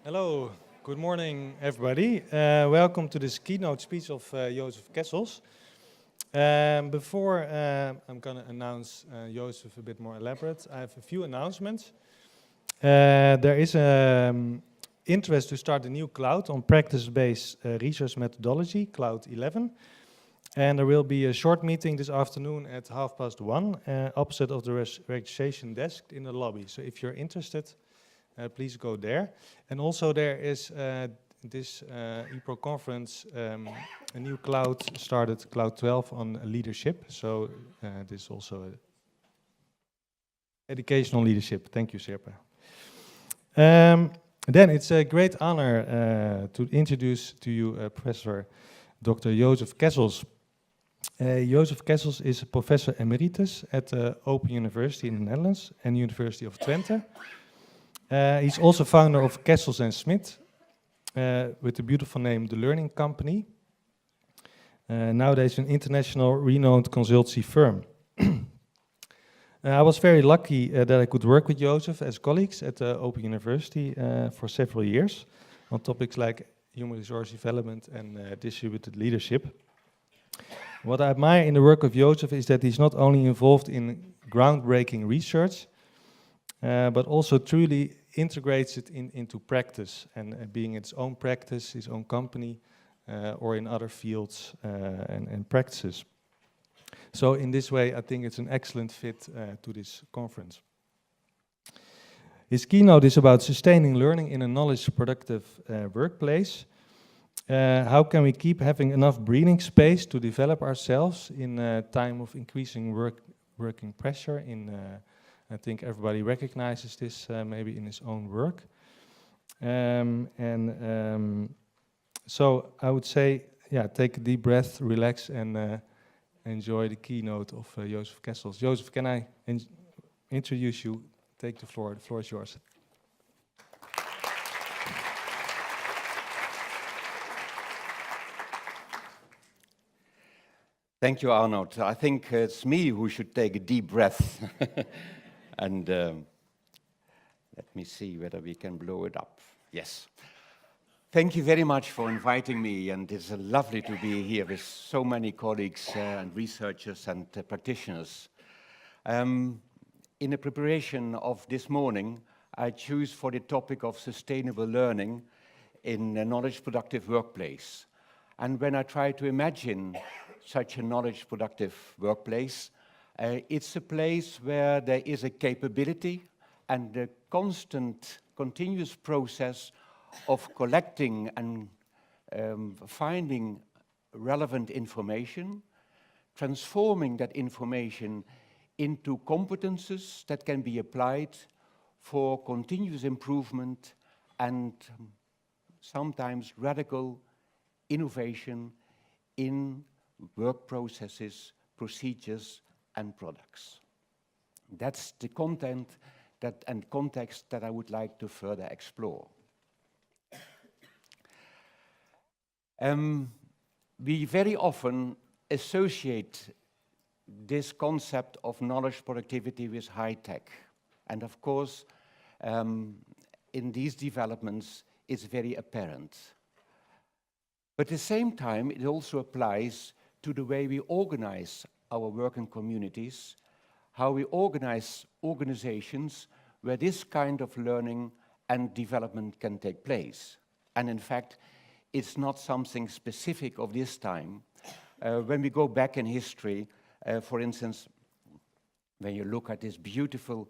Hello, good morning everybody. Welcome to this keynote speech of Joseph Kessels. Before I'm going to announce Joseph a bit more elaborate, I have a few announcements. There is interest to start a new cloud on practice-based research methodology, Cloud 11. And there will be a short meeting this afternoon at 1:30 opposite of the registration desk in the lobby. So if you're interested, please go there. And also there is this EAPRIL conference, a new cloud started, Cloud 12 on leadership. So this is also educational leadership. Thank you, Sherpa. Then it's a great honor to introduce to you Professor Dr. Joseph Kessels. Joseph Kessels is a Professor Emeritus at the Open University in the Netherlands and University of Twente. He's also founder of Kessels and Smith, with the beautiful name The Learning Company. Nowadays an international renowned consultancy firm. I was very lucky that I could work with Joseph as colleagues at the Open University for several years on topics like human resource development and distributed leadership. What I admire in the work of Joseph is that he's not only involved in groundbreaking research, but also truly integrates it into practice and being its own practice, his own company, or in other fields and practices. So in this way, I think it's an excellent fit to this conference. His keynote is about sustaining learning in a knowledge-productive workplace. How can we keep having enough breathing space to develop ourselves in a time of increasing working pressure? I think everybody recognizes this maybe in his own work. So I would say, yeah, take a deep breath, relax, and enjoy the keynote of Joseph Kessels. Joseph, can I introduce you? Take the floor. The floor is yours. Thank you, Arnold. I think it's me who should take a deep breath. And let me see whether we can blow it up. Yes. Thank you very much for inviting me, and it's lovely to be here with so many colleagues and researchers and practitioners. In the preparation of this morning, I choose for the topic of sustainable learning in a knowledge-productive workplace. And when I try to imagine such a knowledge-productive workplace, it's a place where there is a capability and a constant, continuous process of collecting and finding relevant information, transforming that information into competences that can be applied for continuous improvement and sometimes radical innovation in work processes, procedures, and products. That's the content and context that I would like to further explore. We very often associate this concept of knowledge productivity with high tech. And of course, in these developments, it's very apparent. But at the same time, it also applies to the way we organize our working communities, how we organize organizations where this kind of learning and development can take place. And in fact, it's not something specific of this time. When we go back in history, for instance, when you look at this beautiful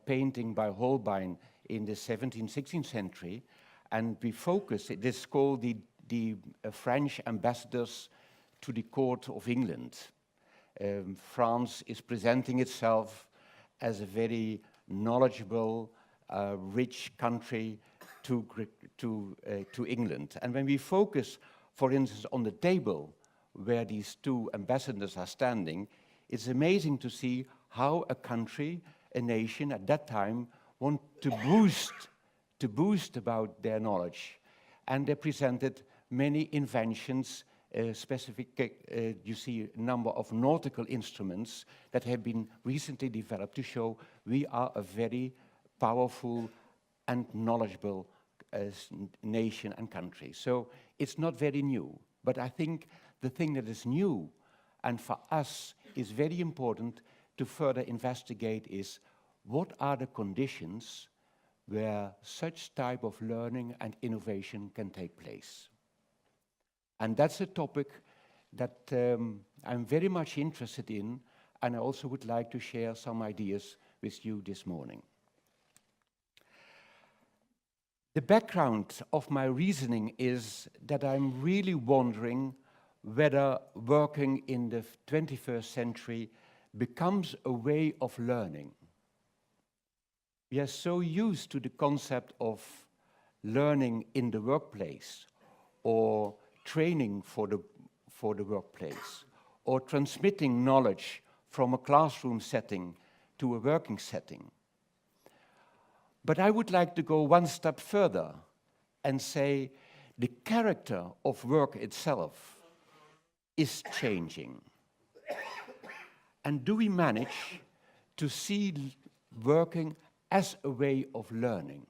painting by Holbein in the 17th, 16th century, and we focus, it is called the French ambassadors to the court of England. France is presenting itself as a very knowledgeable, rich country to England. And when we focus, for instance, on the table where these two ambassadors are standing, it's amazing to see how a country, a nation at that time, want to boost about their knowledge. And they presented many inventions, you see a number of nautical instruments that have been recently developed to show we are a very powerful and knowledgeable nation and country. So it's not very new. But I think the thing that is new and for us is very important to further investigate is what are the conditions where such type of learning and innovation can take place. And that's a topic that I'm very much interested in, and I also would like to share some ideas with you this morning. The background of my reasoning is that I'm really wondering whether working in the 21st century becomes a way of learning. We are so used to the concept of learning in the workplace, or training for the workplace, or transmitting knowledge from a classroom setting to a working setting. But I would like to go one step further and say the character of work itself is changing. And do we manage to see working as a way of learning?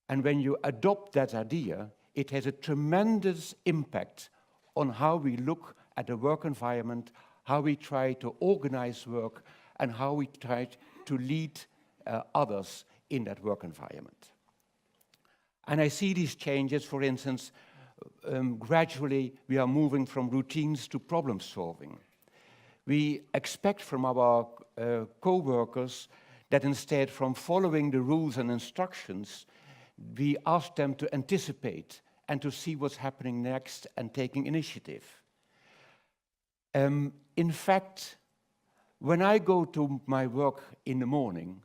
And when you adopt that idea, it has a tremendous impact on how we look at the work environment, how we try to organize work, and how we try to lead others in that work environment. And I see these changes, for instance, gradually we are moving from routines to problem solving. We expect from our co-workers that instead from following the rules and instructions, we ask them to anticipate and to see what's happening next and taking initiative. In fact, when I go to my work in the morning,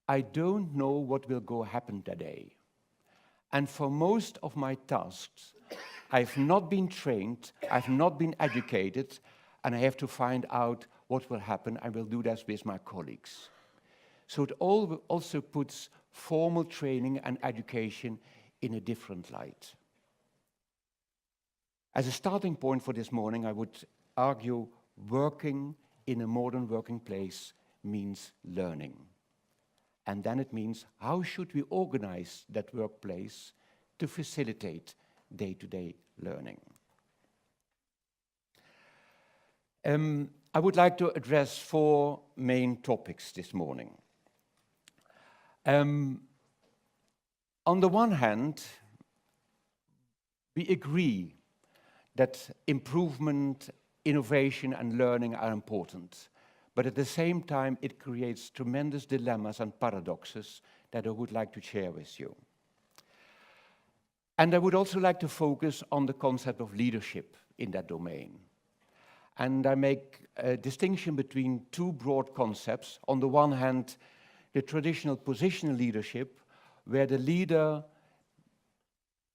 I don't know what will happen that day. And for most of my tasks, I've not been trained, I've not been educated, and I have to find out what will happen. I will do that with my colleagues. So it also puts formal training and education in a different light. As a starting point for this morning, I would argue working in a modern working place means learning. And then it means how should we organize that workplace to facilitate day-to-day learning. I would like to address 4 main topics this morning. On the one hand, we agree that improvement, innovation, and learning are important. But at the same time, it creates tremendous dilemmas and paradoxes that I would like to share with you. And I would also like to focus on the concept of leadership in that domain. And I make a distinction between 2 broad concepts. On the one hand, the traditional positional leadership, where the leader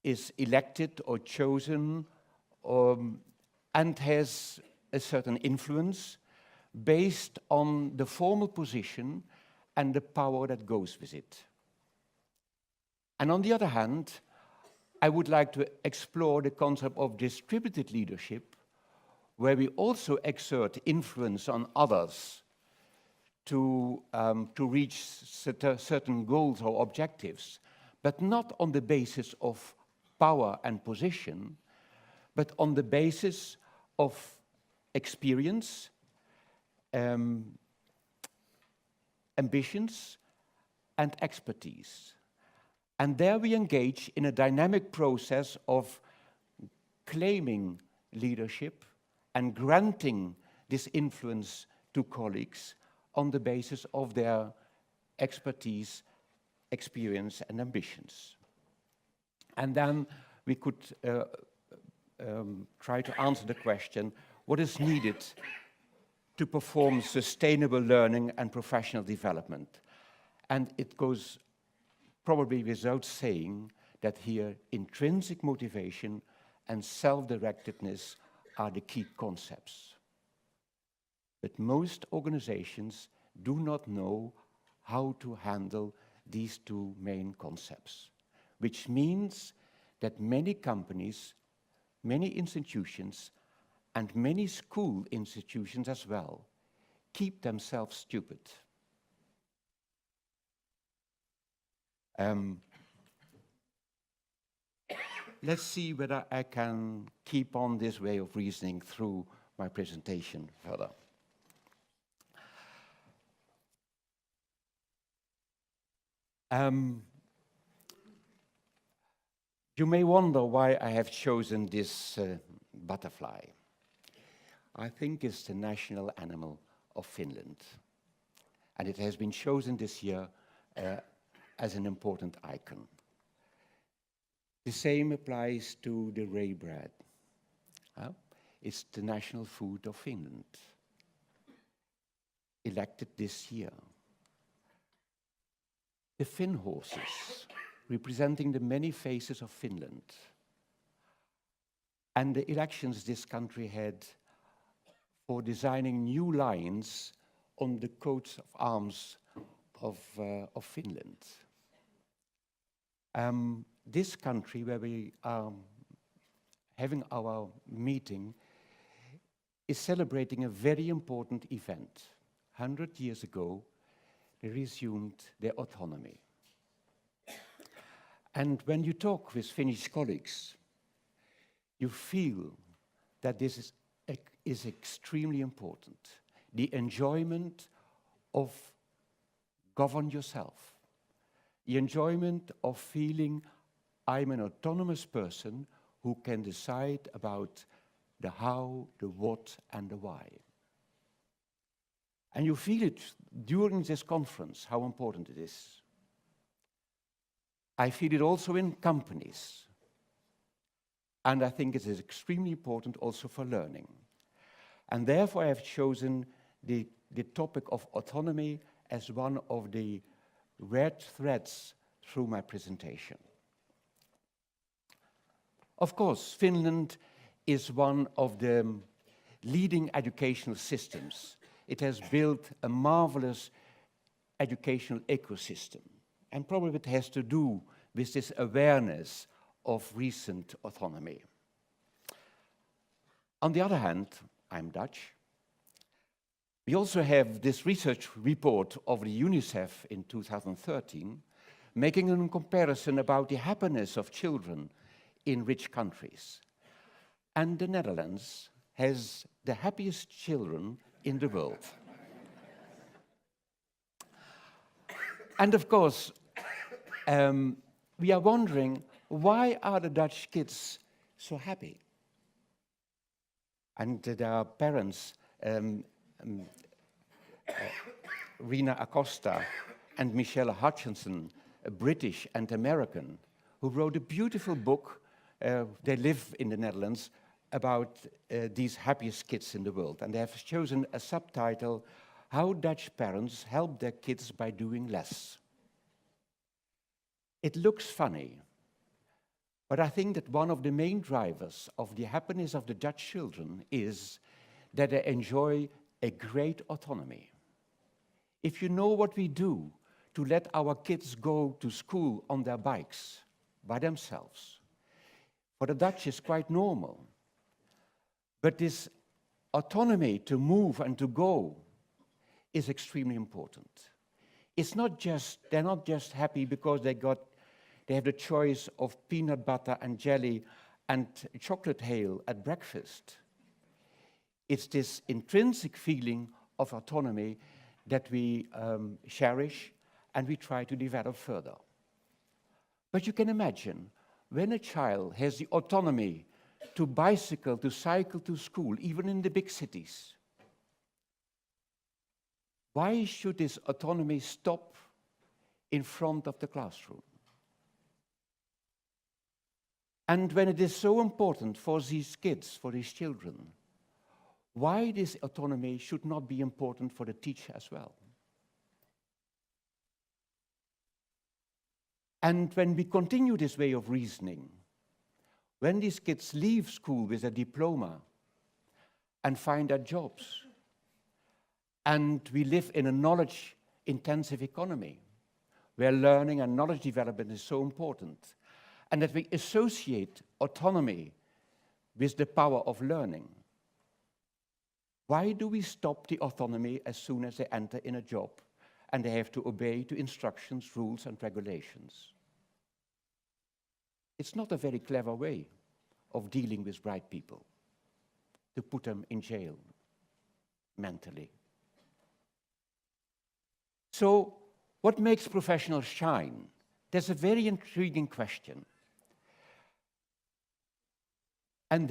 is elected or chosen and has a certain influence based on the formal position and the power that goes with it. And on the other hand, I would like to explore the concept of distributed leadership, where we also exert influence on others to reach certain goals or objectives, but not on the basis of power and position, but on the basis of experience, ambitions, and expertise. And there we engage in a dynamic process of claiming leadership and granting this influence to colleagues on the basis of their expertise, experience, and ambitions. And then we could try to answer the question, what is needed to perform sustainable learning and professional development? And it goes probably without saying that here intrinsic motivation and self-directedness are the key concepts. But most organizations do not know how to handle these 2 main concepts, which means that many companies, many institutions, and many school institutions as well keep themselves stupid. let's see whether I can keep on this way of reasoning through my presentation further. You may wonder why I have chosen this butterfly. I think it's the national animal of Finland. And it has been chosen this year as an important icon. The same applies to the rye bread. It's the national food of Finland, elected this year. The Finn horses, representing the many faces of Finland, and the elections this country had for designing new lines on the coats of arms of Finland. This country, where we are having our meeting, is celebrating a very important event. 100 years ago, they resumed their autonomy. And when you talk with Finnish colleagues, you feel that this is extremely important. The enjoyment of govern yourself. The enjoyment of feeling I'm an autonomous person who can decide about the how, the what, and the why. And you feel it during this conference, how important it is. I feel it also in companies. And I think it is extremely important also for learning. And therefore I have chosen the topic of autonomy as one of the red threads through my presentation. Of course, Finland is one of the leading educational systems. It has built a marvelous educational ecosystem. And probably it has to do with this awareness of recent autonomy. On the other hand, I'm Dutch. We also have this research report of the UNICEF in 2013, making a comparison about the happiness of children in rich countries. And the Netherlands has the happiest children in the world. And of course, we are wondering, why are the Dutch kids so happy? And there are parents, Rina Acosta and Michelle Hutchinson, a British and American, who wrote a beautiful book, they live in the Netherlands, about these happiest kids in the world. And they have chosen a subtitle, How Dutch Parents Help Their Kids by Doing Less. It looks funny, but I think that one of the main drivers of the happiness of the Dutch children is that they enjoy a great autonomy. If you know what we do to let our kids go to school on their bikes by themselves, for the Dutch is quite normal. But this autonomy to move and to go is extremely important. It's not just, they're not just happy because they have the choice of peanut butter and jelly and chocolate hail at breakfast. It's this intrinsic feeling of autonomy that we cherish and we try to develop further. But you can imagine, when a child has the autonomy to bicycle, to cycle to school, even in the big cities, why should this autonomy stop in front of the classroom? And when it is so important for these kids, for these children, why this autonomy should not be important for the teacher as well? And when we continue this way of reasoning, when these kids leave school with a diploma and find their jobs, and we live in a knowledge-intensive economy, where learning and knowledge development is so important, and that we associate autonomy with the power of learning, why do we stop the autonomy as soon as they enter in a job and they have to obey to instructions, rules, and regulations? it's not a very clever way of dealing with bright people, to put them in jail mentally. So, what makes professionals shine? That's a very intriguing question. And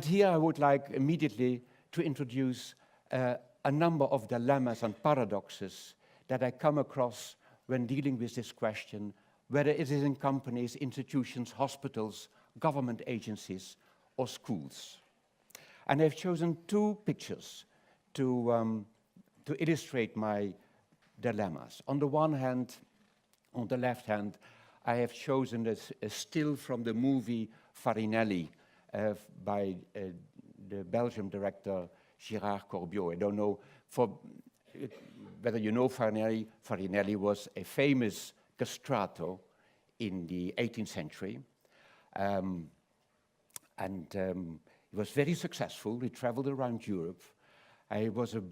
here I would like immediately to introduce a number of dilemmas and paradoxes that I come across when dealing with this question, whether it is in companies, institutions, hospitals, government agencies, or schools. And I've chosen two pictures to illustrate my dilemmas. On the one hand, on the left hand, I have chosen a still from the movie Farinelli by the Belgian director Gérard Corbiot. I don't know whether you know Farinelli. Farinelli was a famous castrato in the 18th century. He was very successful. He traveled around Europe. He was a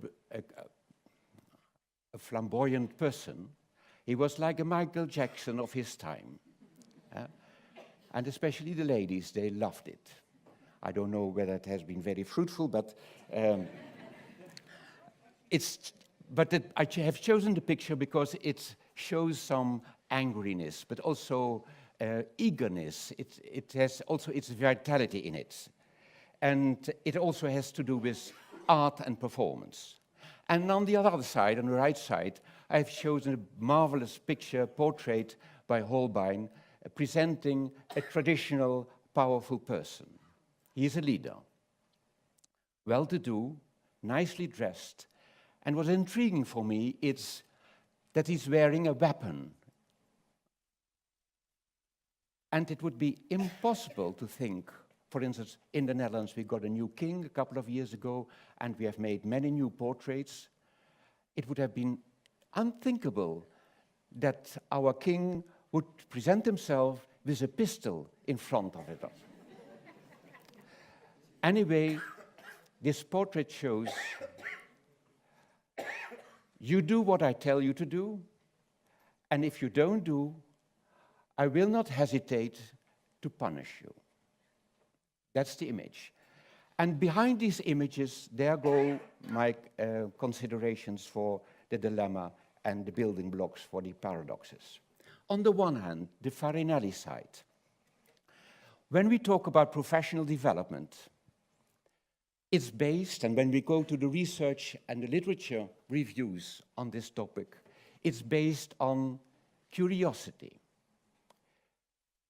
flamboyant person. He was like a Michael Jackson of his time. And especially the ladies, they loved it. I don't know whether it has been very fruitful, but I have chosen the picture because it shows some angriness, but also eagerness. It has also its vitality in it. And it also has to do with art and performance. And on the other side, on the right side, I've chosen a marvelous picture, portrait by Holbein, presenting a traditional, powerful person. He is a leader, well-to-do, nicely dressed, and what's intriguing for me is that he's wearing a weapon. And it would be impossible to think, for instance, in the Netherlands we got a new king a couple of years ago, and we have made many new portraits. It would have been unthinkable that our king would present himself with a pistol in front of it. Anyway, this portrait shows you do what I tell you to do, and if you don't do, I will not hesitate to punish you. That's the image. And behind these images, there go my considerations for the dilemma and the building blocks for the paradoxes. On the one hand, the Farinelli side. When we talk about professional development, it's based, and when we go to the research and the literature reviews on this topic, it's based on curiosity.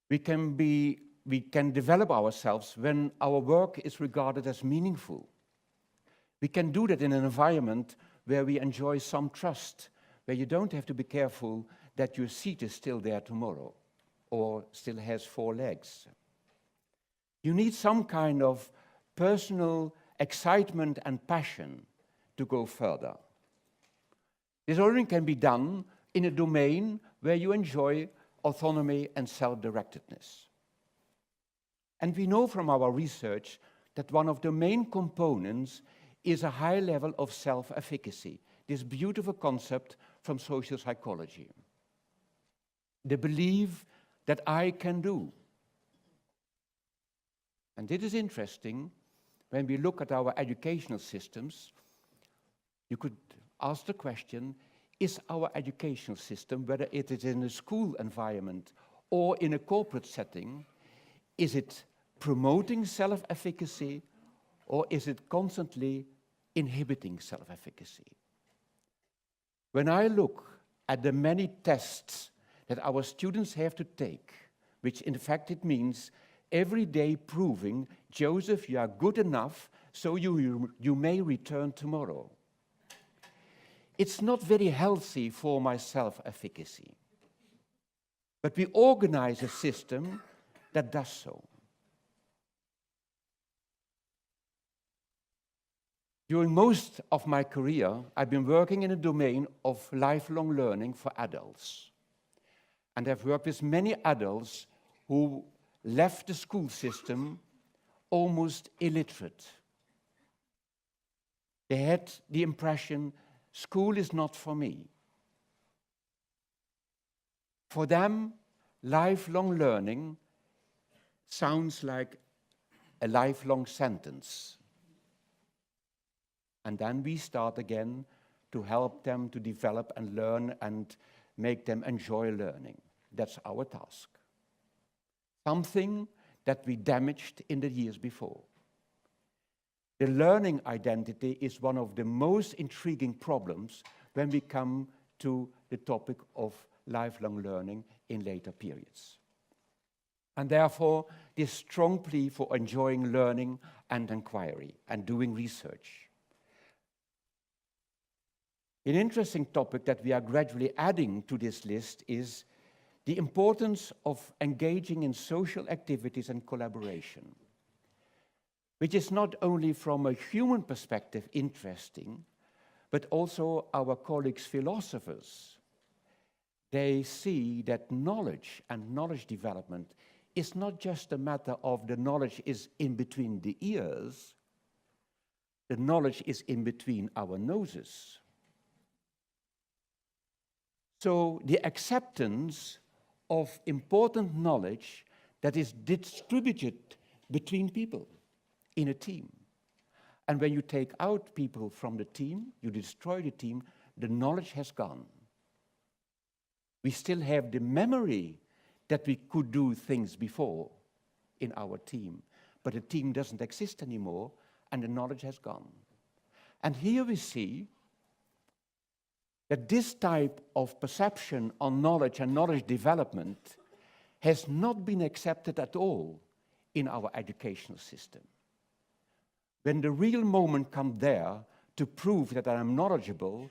We can develop ourselves when our work is regarded as meaningful. We can do that in an environment where we enjoy some trust, where you don't have to be careful that your seat is still there tomorrow or still has 4 legs. You need some kind of personal excitement and passion to go further. This only can be done in a domain where you enjoy autonomy and self-directedness. And we know from our research that one of the main components is a high level of self-efficacy, this beautiful concept from social psychology. The belief that I can do. And it is interesting, when we look at our educational systems, you could ask the question, is our educational system, whether it is in a school environment or in a corporate setting, is it promoting self-efficacy or is it constantly inhibiting self-efficacy? When I look at the many tests that our students have to take, which in fact it means every day proving, Joseph, you are good enough, so you may return tomorrow. It's not very healthy for my self-efficacy. But we organize a system that does so. During most of my career, I've been working in a domain of lifelong learning for adults. And I've worked with many adults who left the school system almost illiterate. They had the impression, school is not for me. For them, lifelong learning sounds like a lifelong sentence. And then we start again to help them to develop and learn and make them enjoy learning. That's our task. Something that we damaged in the years before. The learning identity is one of the most intriguing problems when we come to the topic of lifelong learning in later periods. And therefore, this strong plea for enjoying learning and inquiry and doing research. An interesting topic that we are gradually adding to this list is the importance of engaging in social activities and collaboration, which is not only from a human perspective interesting, but also our colleagues philosophers. They see that knowledge and knowledge development is not just a matter of the knowledge is in between the ears, the knowledge is in between our noses. So the acceptance of important knowledge that is distributed between people in a team. And when you take out people from the team, you destroy the team, the knowledge has gone. We still have the memory that we could do things before in our team, but the team doesn't exist anymore and the knowledge has gone. And here we see that this type of perception on knowledge and knowledge development has not been accepted at all in our educational system. When the real moment comes there to prove that I am knowledgeable,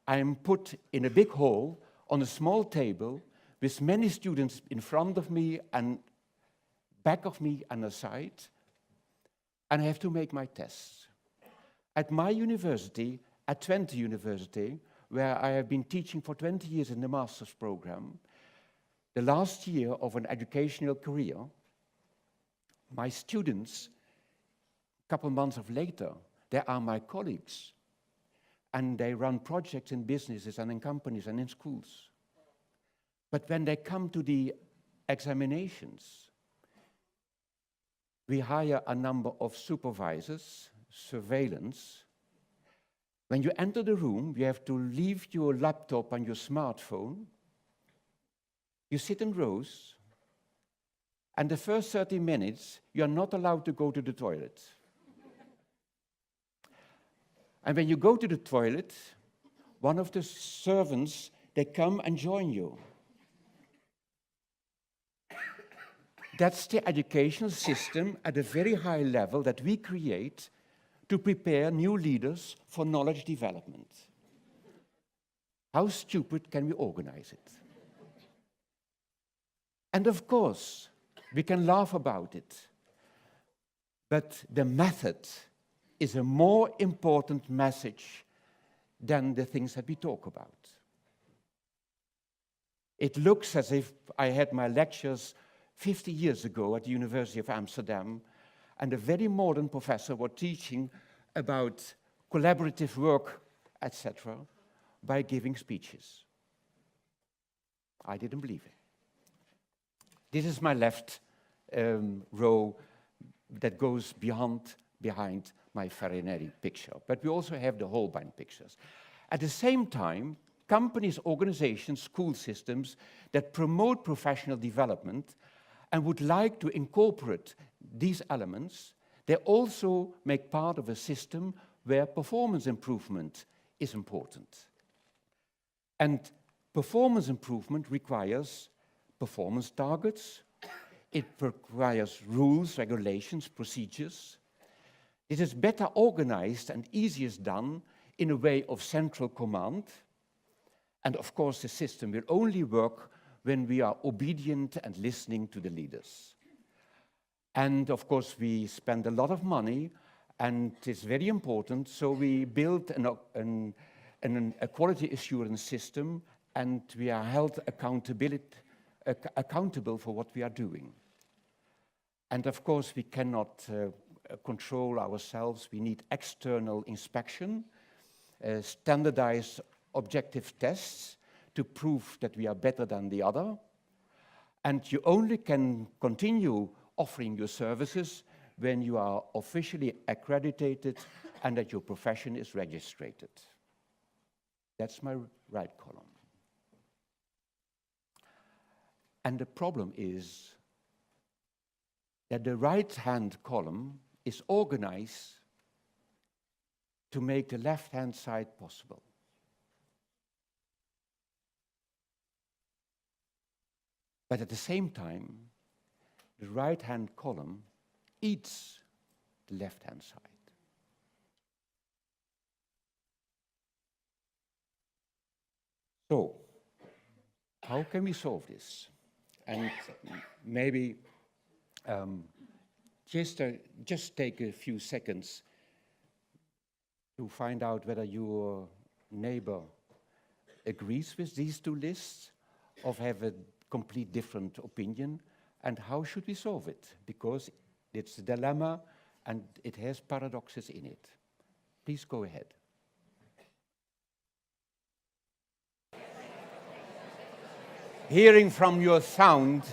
I am put in a big hall on a small table with many students in front of me and back of me and aside, and I have to make my tests. At my university, at Twente University, where I have been teaching for 20 years in the master's program, the last year of an educational career, my students, a couple months later, they are my colleagues. And they run projects in businesses and in companies and in schools. But when they come to the examinations, we hire a number of supervisors, surveillance. When you enter the room, you have to leave your laptop and your smartphone. You sit in rows, and the first 30 minutes, you are not allowed to go to the toilet. And when you go to the toilet, one of the servants, they come and join you. That's the educational system at a very high level that we create to prepare new leaders for knowledge development. How stupid can we organize it? And of course, we can laugh about it, but the method is a more important message than the things that we talk about. It looks as if I had my lectures 50 years ago at the University of Amsterdam, and a very modern professor was teaching about collaborative work, etc., by giving speeches. I didn't believe it. This is my left row that goes behind my Farinelli picture. But we also have the Holbein pictures. At the same time, companies, organizations, school systems that promote professional development and would like to incorporate these elements, they also make part of a system where performance improvement is important. And performance improvement requires performance targets. It requires rules, regulations, procedures. It is better organized and easiest done in a way of central command. And of course, the system will only work when we are obedient and listening to the leaders. And of course, we spend a lot of money, and it's very important, so we build a quality assurance system, and we are held accountable for what we are doing. And of course, we cannot control ourselves. We need external inspection, standardized objective tests to prove that we are better than the other. And you only can continue offering your services when you are officially accredited and that your profession is registered. That's my right column. And the problem is that the right-hand column is organized to make the left-hand side possible. But at the same time, the right-hand column eats the left-hand side. So, how can we solve this? And maybe just take a few seconds to find out whether your neighbor agrees with these two lists or have a complete different opinion, and how should we solve it? Because it's a dilemma and it has paradoxes in it. Please go ahead. Hearing from your sound,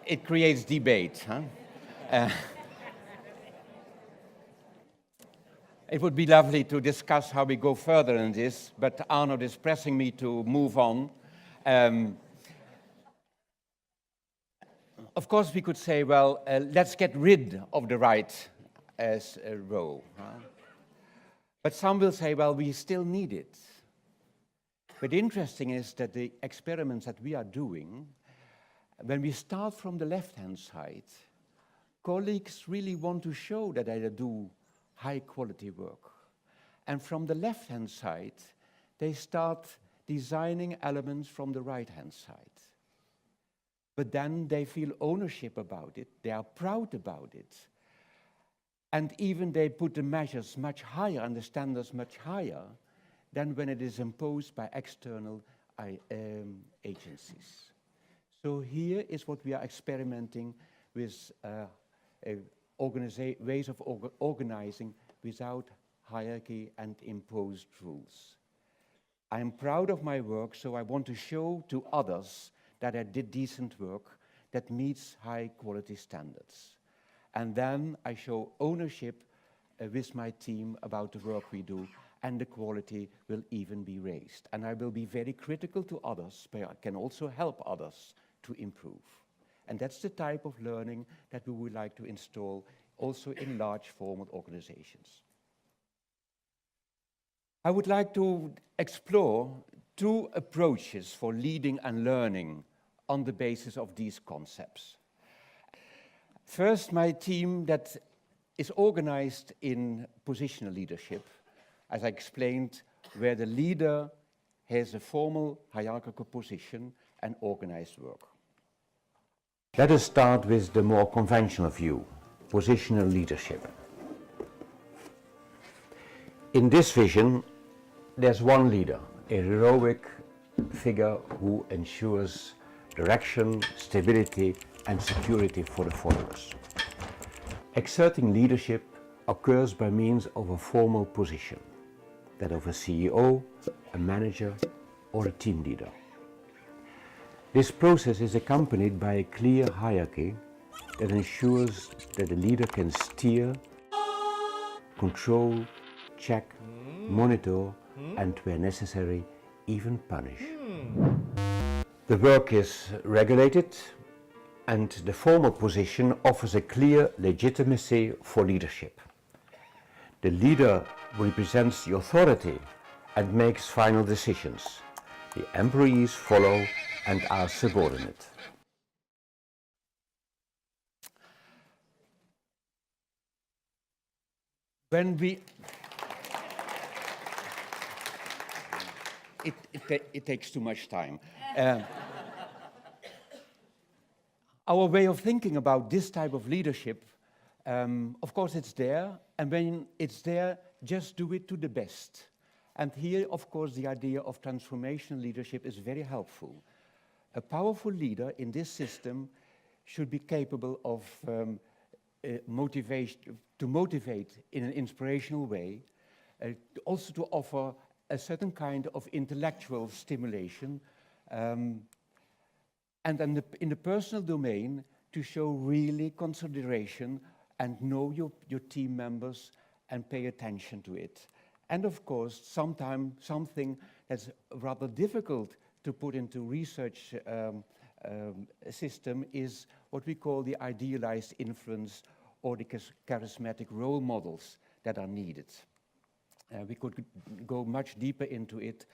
it creates debate. Huh? It would be lovely to discuss how we go further in this, but Arnold is pressing me to move on. Of course, we could say, well, let's get rid of the right as a row. Huh? But some will say, well, we still need it. But interesting is that the experiments that we are doing, when we start from the left-hand side, colleagues really want to show that they do high-quality work. And from the left-hand side, they start designing elements from the right-hand side. But then they feel ownership about it, they are proud about it, and even they put the measures much higher and the standards much higher than when it is imposed by external agencies. So here is what we are experimenting with ways of organizing without hierarchy and imposed rules. I am proud of my work, so I want to show to others that I did decent work that meets high quality standards. And then I show ownership with my team about the work we do, and the quality will even be raised. And I will be very critical to others, but I can also help others to improve. And that's the type of learning that we would like to install also in large formal organizations. I would like to explore two approaches for leading and learning on the basis of these concepts. First, my team that is organized in positional leadership, as I explained, where the leader has a formal hierarchical position and organized work. Let us start with the more conventional view, positional leadership. In this vision, there's one leader, a heroic figure who ensures direction, stability, and security for the followers. Exerting leadership occurs by means of a formal position, that of a CEO, a manager, or a team leader. This process is accompanied by a clear hierarchy that ensures that the leader can steer, control, check, monitor, and where necessary, even punish. The work is regulated, and the formal position offers a clear legitimacy for leadership. The leader represents the authority and makes final decisions. The employees follow and are subordinate. When we... It takes too much time. Our way of thinking about this type of leadership, of course it's there, and when it's there, just do it to the best. And here, of course, the idea of transformational leadership is very helpful. A powerful leader in this system should be capable of motivate in an inspirational way, also to offer a certain kind of intellectual stimulation, and And then in the personal domain, to show really consideration and know your team members and pay attention to it. And of course, sometimes something that's rather difficult to put into research system is what we call the idealized influence or the charismatic role models that are needed. We could go much deeper into it.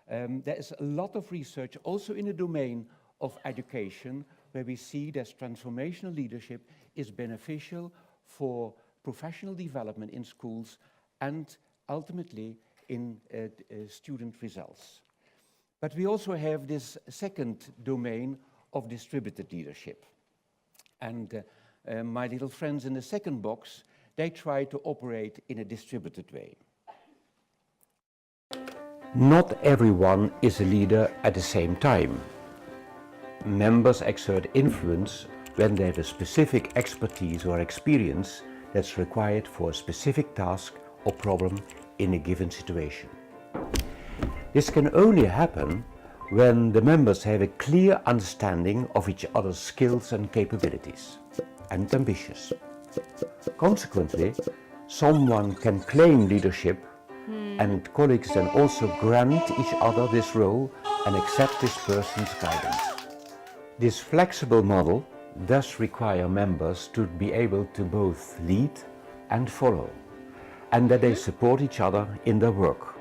There is a lot of research also in the domain of education where we see that transformational leadership is beneficial for professional development in schools and ultimately in student results. But we also have this second domain of distributed leadership. And my little friends in the second box, they try to operate in a distributed way. Not everyone is a leader at the same time. Members exert influence when they have a specific expertise or experience that's required for a specific task or problem in a given situation. This can only happen when the members have a clear understanding of each other's skills and capabilities, and ambitions. Consequently, someone can claim leadership and colleagues then also grant each other this role and accept this person's guidance. This flexible model does require members to be able to both lead and follow, and that they support each other in their work.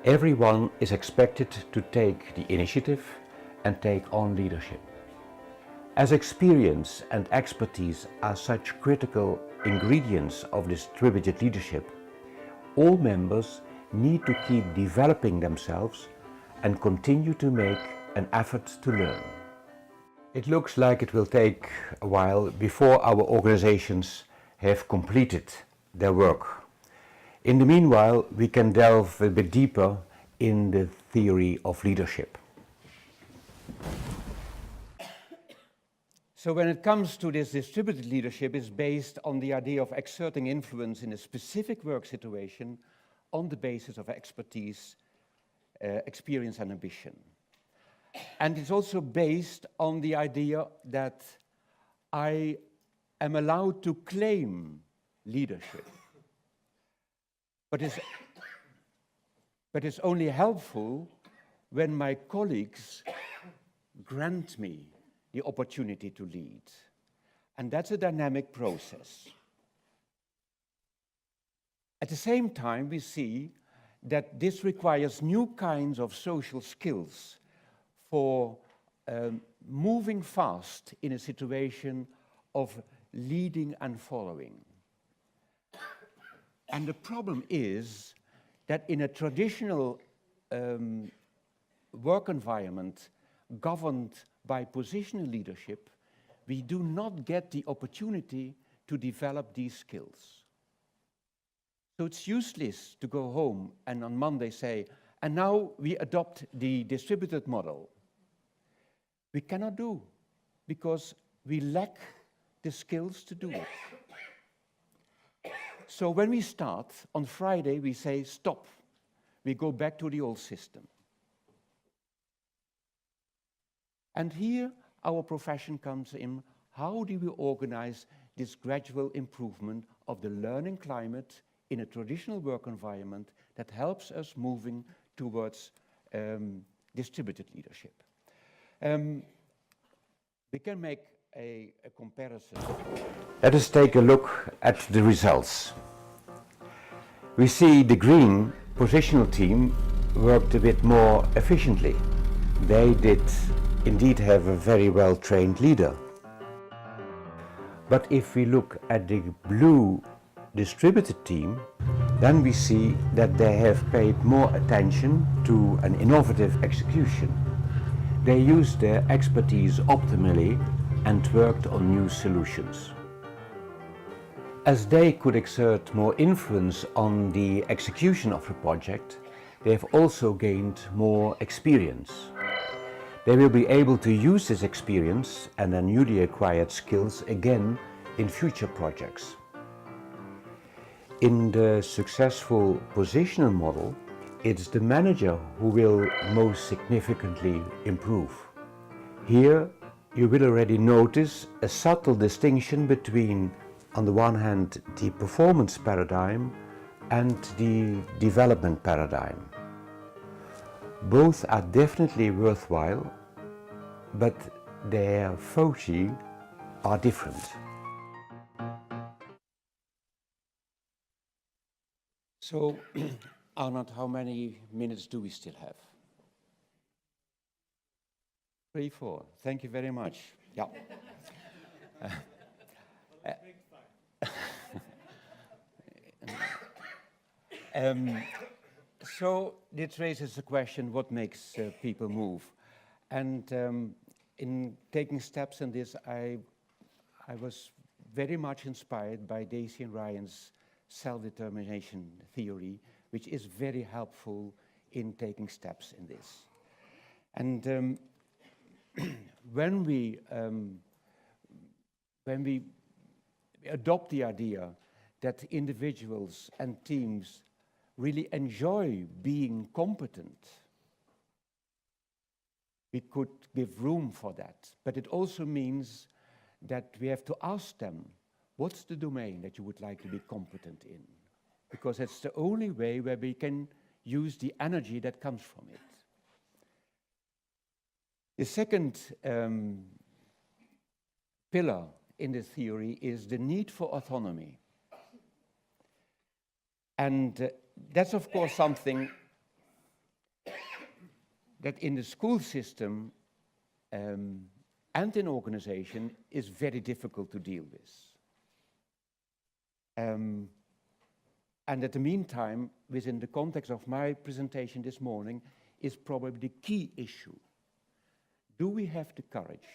Everyone is expected to take the initiative and take on leadership. As experience and expertise are such critical ingredients of distributed leadership, all members need to keep developing themselves and continue to make an effort to learn. It looks like it will take a while before our organizations have completed their work. In the meanwhile, we can delve a bit deeper in the theory of leadership. So when it comes to this distributed leadership, it's based on the idea of exerting influence in a specific work situation on the basis of expertise, experience and ambition. And it's also based on the idea that I am allowed to claim leadership. But it's only helpful when my colleagues grant me the opportunity to lead. And that's a dynamic process. At the same time, we see that this requires new kinds of social skills for moving fast in a situation of leading and following. And the problem is that in a traditional work environment governed by positional leadership, we do not get the opportunity to develop these skills. So it's useless to go home and on Monday say, and now we adopt the distributed model. We cannot do, because we lack the skills to do it. So when we start, on Friday we say, stop. We go back to the old system. And here our profession comes in. How do we organize this gradual improvement of the learning climate in a traditional work environment that helps us moving towards distributed leadership? We can make a comparison. Let us take a look at the results. We see the green positional team worked a bit more efficiently. They did indeed have a very well-trained leader. But if we look at the blue distributed team, then we see that they have paid more attention to an innovative execution. They used their expertise optimally and worked on new solutions. As they could exert more influence on the execution of the project, they have also gained more experience. They will be able to use this experience and their newly acquired skills again in future projects. In the successful positional model, It's the manager who will most significantly improve. Here, you will already notice a subtle distinction between, on the one hand, the performance paradigm and the development paradigm. Both are definitely worthwhile, but their foci are different. So, Arnold, how many minutes do we still have? 3, 4. Thank you very much. Yeah. So this raises the question, what makes people move? And in taking steps in this, I was very much inspired by Daisy and Ryan's self-determination theory, which is very helpful in taking steps in this. And when we adopt the idea that individuals and teams really enjoy being competent, we could give room for that. But it also means that we have to ask them, what's the domain that you would like to be competent in? Because it's the only way where we can use the energy that comes from it. The second pillar in this theory is the need for autonomy. And that's, of course, something that in the school system and in organization is very difficult to deal with. And at the meantime, within the context of my presentation this morning, is probably the key issue. Do we have the courage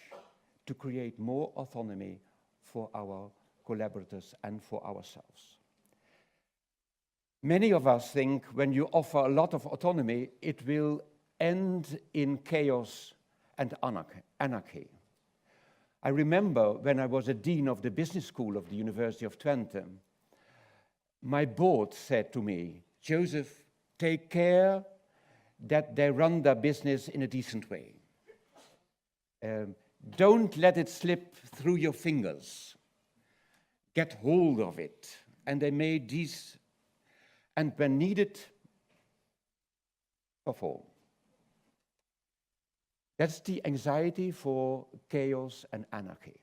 to create more autonomy for our collaborators and for ourselves? Many of us think when you offer a lot of autonomy, it will end in chaos and anarchy. I remember when I was a dean of the business school of the University of Twente, my board said to me, Joseph, take care that they run their business in a decent way. Don't let it slip through your fingers. Get hold of it. And they made these, and when needed, perform. That's the anxiety for chaos and anarchy,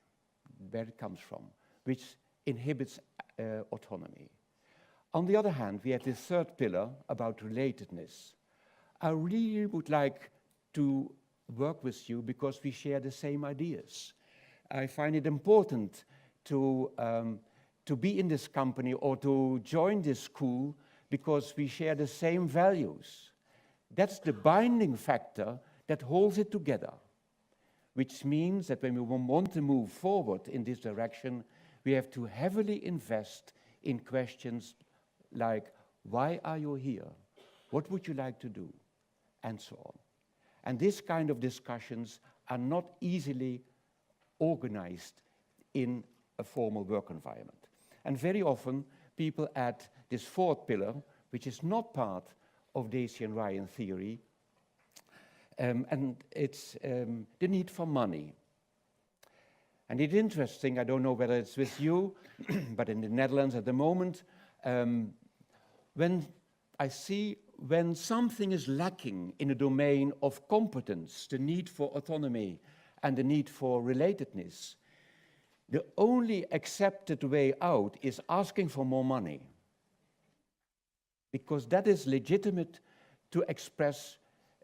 where it comes from, which inhibits autonomy. On the other hand, we have this third pillar about relatedness. I really would like to work with you because we share the same ideas. I find it important to be in this company or to join this school because we share the same values. That's the binding factor that holds it together, which means that when we want to move forward in this direction, we have to heavily invest in questions like, why are you here? What would you like to do? And so on. And this kind of discussions are not easily organized in a formal work environment. And very often, people add this fourth pillar, which is not part of Daisy and Ryan theory, and it's the need for money. And it's interesting, I don't know whether it's with you, but in the Netherlands at the moment, when I see when something is lacking in a domain of competence, the need for autonomy and the need for relatedness, the only accepted way out is asking for more money. Because that is legitimate to express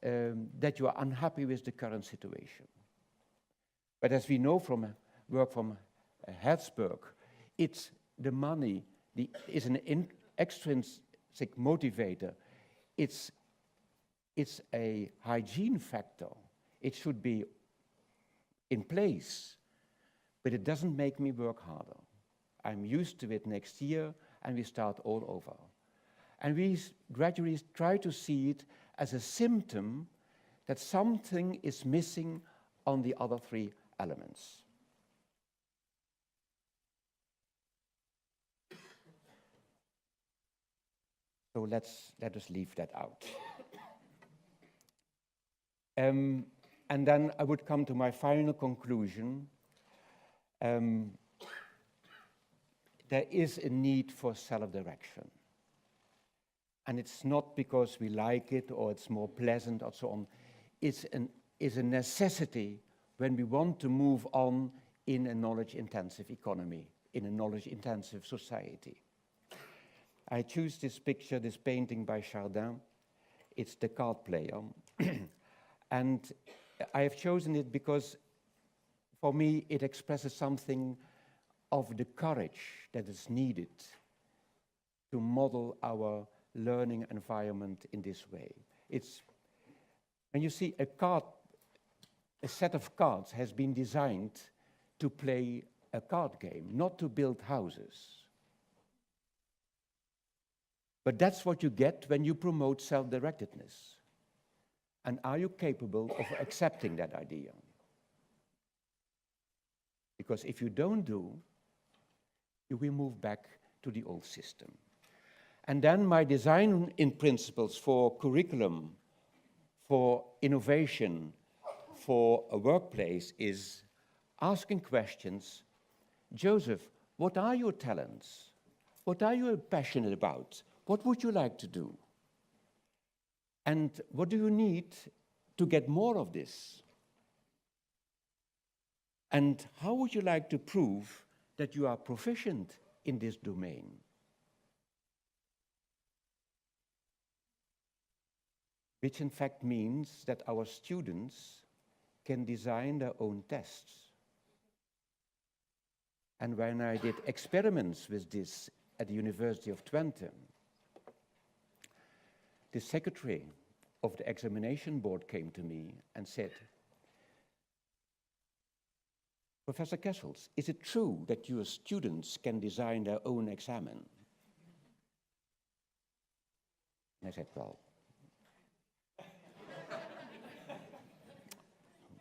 that you are unhappy with the current situation. But as we know from work from Herzberg, it's the money is an extrinsic motivator. It's a hygiene factor. It should be in place, but it doesn't make me work harder. I'm used to it next year, and we start all over. And we gradually try to see it as a symptom that something is missing on the other three elements. So let us leave that out. And then I would come to my final conclusion. There is a need for self-direction. And it's not because we like it or it's more pleasant or so on. It's a necessity when we want to move on in a knowledge-intensive economy, in a knowledge-intensive society. I choose this picture, this painting by Chardin. It's the card player. And I have chosen it because, for me, it expresses something of the courage that is needed to model our learning environment in this way. And you see, a set of cards has been designed to play a card game, not to build houses. But that's what you get when you promote self-directedness. And are you capable of accepting that idea? Because if you don't do, you will move back to the old system. And then my design in principles for curriculum, for innovation, for a workplace is asking questions. Joseph, what are your talents? What are you passionate about? What would you like to do? And what do you need to get more of this? And how would you like to prove that you are proficient in this domain? Which in fact means that our students can design their own tests. And when I did experiments with this at the University of Twente, the secretary of the examination board came to me and said, Professor Kessels, is it true that your students can design their own examen? And I said, well,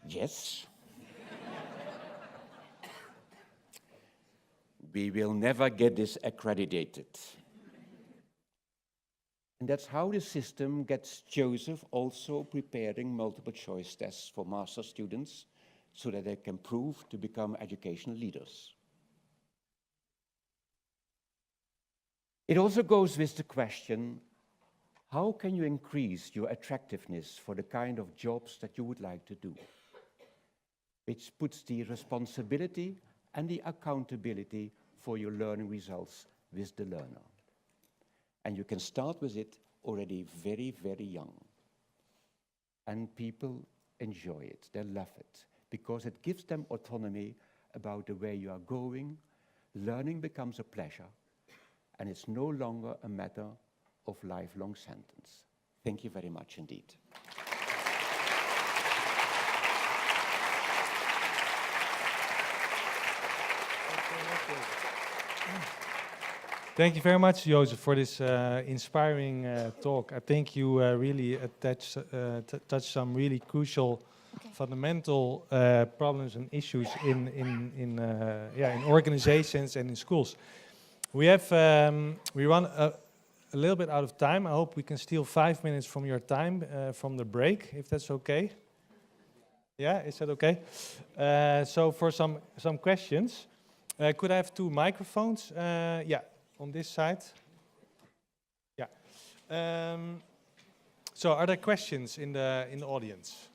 yes. We will never get this accredited. And that's how the system gets Joseph also preparing multiple choice tests for master students so that they can prove to become educational leaders. It also goes with the question, how can you increase your attractiveness for the kind of jobs that you would like to do? Which puts the responsibility and the accountability for your learning results with the learner. And you can start with it already very, very young. And people enjoy it, they love it, because it gives them autonomy about the way you are going. Learning becomes a pleasure, and it's no longer a matter of lifelong sentence. Thank you very much indeed. Thank you very much, Joseph, for this inspiring talk. I think you really touched some really crucial, fundamental problems and issues in organizations and in schools. We run a little bit out of time. I hope we can steal 5 minutes from your time from the break, if that's okay. Yeah, is that okay? So for some questions, could I have 2 microphones? Yeah. On this side? Yeah. So are there questions in the audience?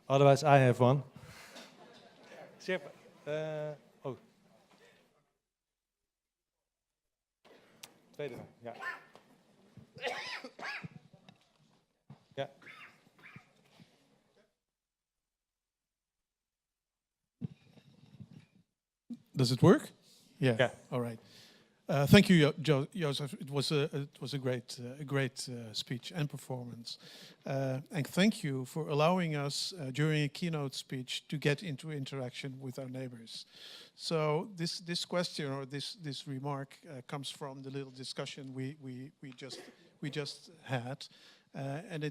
Otherwise I have one. Oh. Tweede, ja. Ja. Does it work? Yeah. Yeah. All right. Thank you, Joseph. It was a great speech and performance, and thank you for allowing us during a keynote speech to get into interaction with our neighbors. So this question or this remark comes from the little discussion we just had, and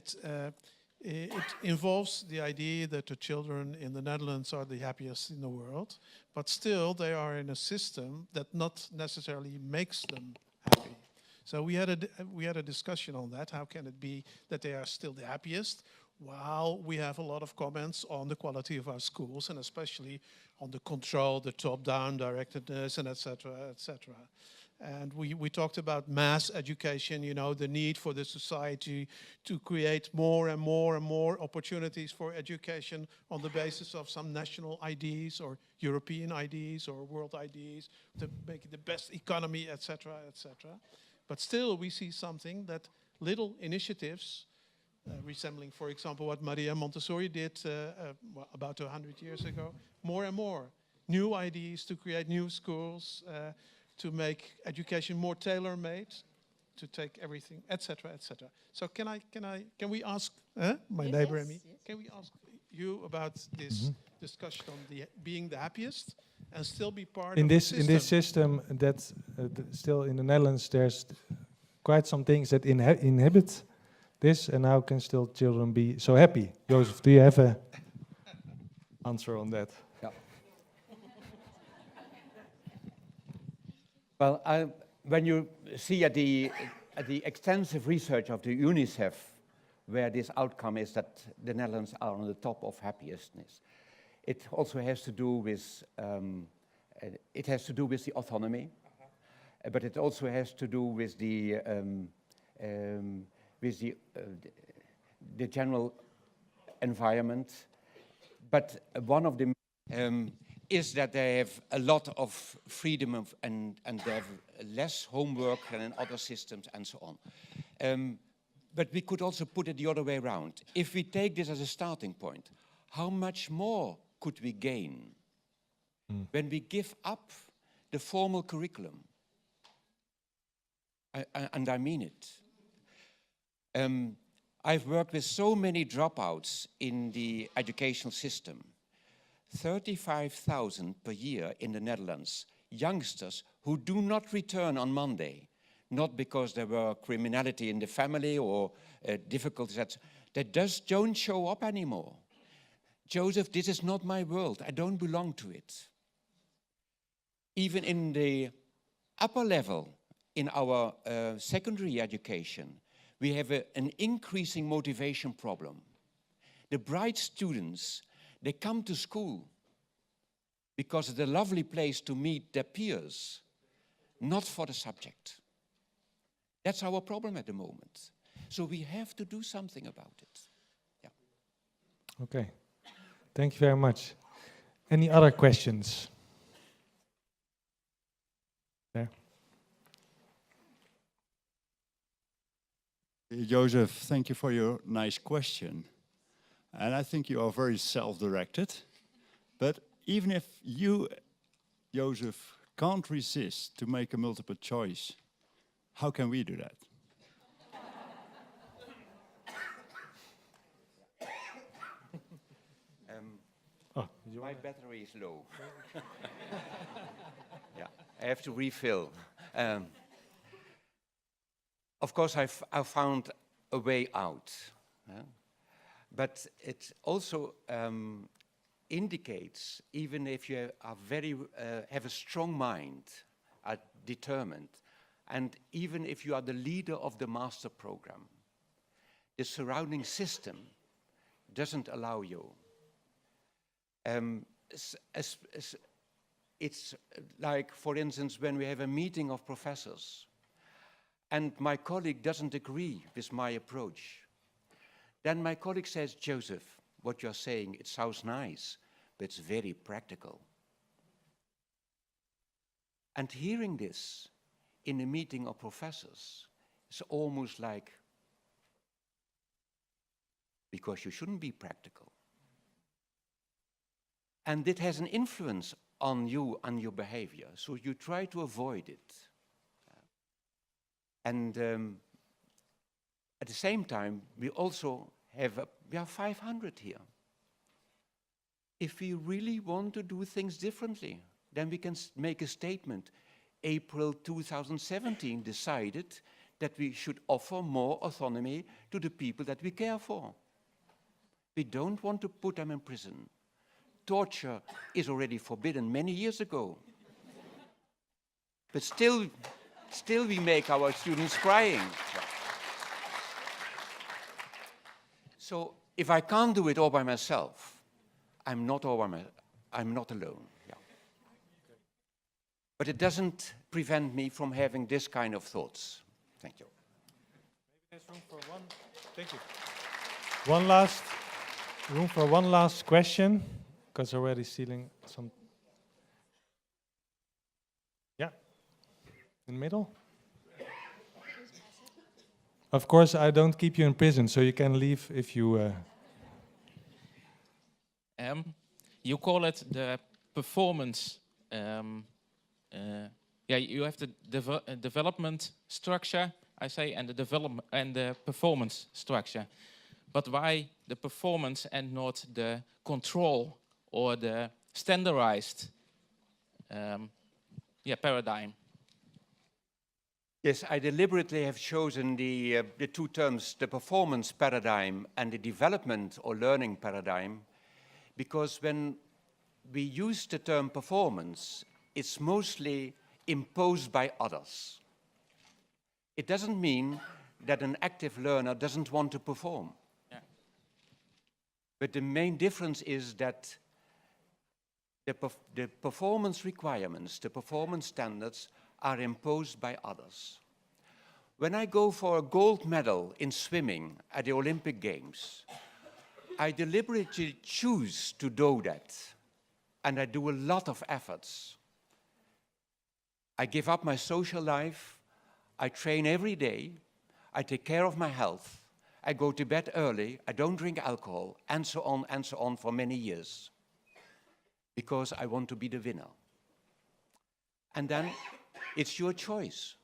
It involves the idea that the children in the Netherlands are the happiest in the world, but still they are in a system that not necessarily makes them happy. So we had a discussion on that. How can it be that they are still the happiest, while we have a lot of comments on the quality of our schools, and especially on the control, the top-down directedness, and et cetera, et cetera. And we talked about mass education, you know, the need for the society to create more and more and more opportunities for education on the basis of some national IDs or European IDs or world IDs to make it the best economy, et cetera, et cetera. But still we see something that little initiatives resembling, for example, what Maria Montessori did about 100 years ago, more and more new ideas to create new schools, to make education more tailor-made, to take everything, etc., etc. So can we ask my neighbor and me? Yes. Can we ask you about this discussion on being the happiest and still be part In of this the in this system that still in the Netherlands, there's quite some things that inhibit this, and how can still children be so happy? Joseph, do you have a answer on that? Yeah. Well, when you see at the extensive research of the UNICEF, where this outcome is that the Netherlands are on the top of happiestness, it also has to do with the autonomy, but it also has to do with the general environment. But one of the is that they have a lot of freedom and they have less homework than in other systems and so on. But we could also put it the other way around. If we take this as a starting point, how much more could we gain when we give up the formal curriculum? And I mean it. I've worked with so many dropouts in the educational system. 35,000 per year in the Netherlands, youngsters who do not return on Monday, not because there were criminality in the family or difficulties, they just don't show up anymore. Joseph, this is not my world, I don't belong to it. Even in the upper level, in our secondary education, we have an increasing motivation problem. The bright students, they come to school because it's a lovely place to meet their peers, not for the subject. That's our problem at the moment. So we have to do something about it. Yeah. Okay. Thank you very much. Any other questions? There. Joseph, thank you for your nice question. And I think you are very self-directed. But even if you, Joseph, can't resist to make a multiple choice, how can we do that? My battery is low. Yeah, I have to refill. Of course, I found a way out. But it also indicates, even if you are have a strong mind, are determined, and even if you are the leader of the master program, the surrounding system doesn't allow you. It's like, for instance, when we have a meeting of professors, and my colleague doesn't agree with my approach, then my colleague says, Joseph, what you're saying, it sounds nice, but it's very practical. And hearing this in a meeting of professors is almost like, because you shouldn't be practical. And it has an influence on you and your behavior, so you try to avoid it. And at the same time, we also have, we are 500 here. If we really want to do things differently, then we can make a statement. April 2017 decided that we should offer more autonomy to the people that we care for. We don't want to put them in prison. Torture is already forbidden many years ago. But still we make our students crying. So if I can't do it all by myself, I'm not alone. Yeah. But it doesn't prevent me from having this kind of thoughts. Thank you. Maybe there's room for one. Thank you. Room for one last question, because already stealing some. Yeah, in the middle. Of course, I don't keep you in prison, so you can leave if you. You call it the performance. You have the development structure, I say, and the development and the performance structure. But why the performance and not the control or the standardized paradigm? Yes, I deliberately have chosen the two terms, the performance paradigm and the development or learning paradigm, because when we use the term performance, it's mostly imposed by others. It doesn't mean that an active learner doesn't want to perform. Yeah. But the main difference is that the performance requirements, the performance standards are imposed by others. When I go for a gold medal in swimming at the Olympic Games, I deliberately choose to do that, and I do a lot of efforts. I give up my social life, I train every day, I take care of my health, I go to bed early, I don't drink alcohol, and so on for many years, because I want to be the winner. And then it's your choice.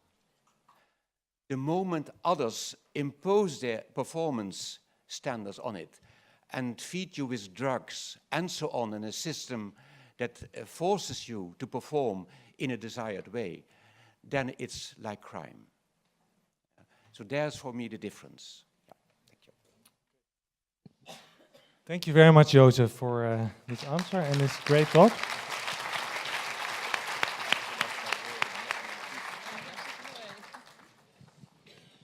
The moment others impose their performance standards on it and feed you with drugs and so on in a system that forces you to perform in a desired way, then it's like crime. So there's for me the difference. Yeah, thank you. Thank you very much, Joseph, for this answer and this great talk.